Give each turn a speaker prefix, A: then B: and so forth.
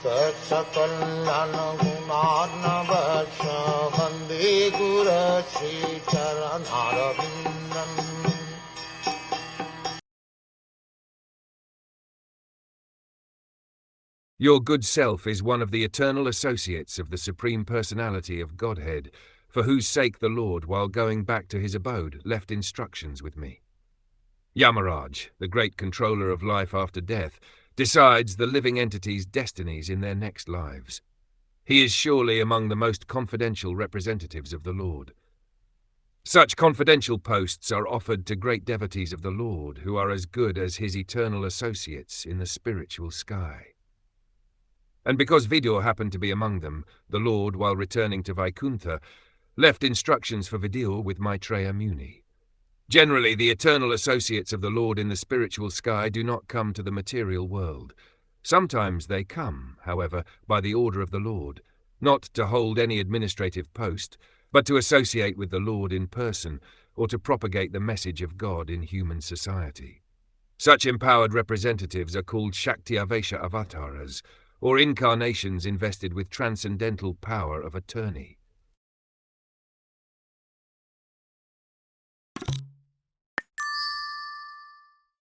A: Saksakalyan gunarnavasya Vande Guru Sri Charanaravindan.
B: Your good self is one of the eternal associates of the Supreme Personality of Godhead, for whose sake the Lord, while going back to his abode, left instructions with me. Yamaraj, the great controller of life after death, decides the living entities' destinies in their next lives. He is surely among the most confidential representatives of the Lord. Such confidential posts are offered to great devotees of the Lord who are as good as his eternal associates in the spiritual sky. And because Vidur happened to be among them, the Lord, while returning to Vaikuntha, left instructions for Vidur with Maitreya Muni. Generally, the eternal associates of the Lord in the spiritual sky do not come to the material world. Sometimes they come, however, by the order of the Lord, not to hold any administrative post, but to associate with the Lord in person, or to propagate the message of God in human society. Such empowered representatives are called Shakti-avesha avatars, or incarnations invested with transcendental power of attorney.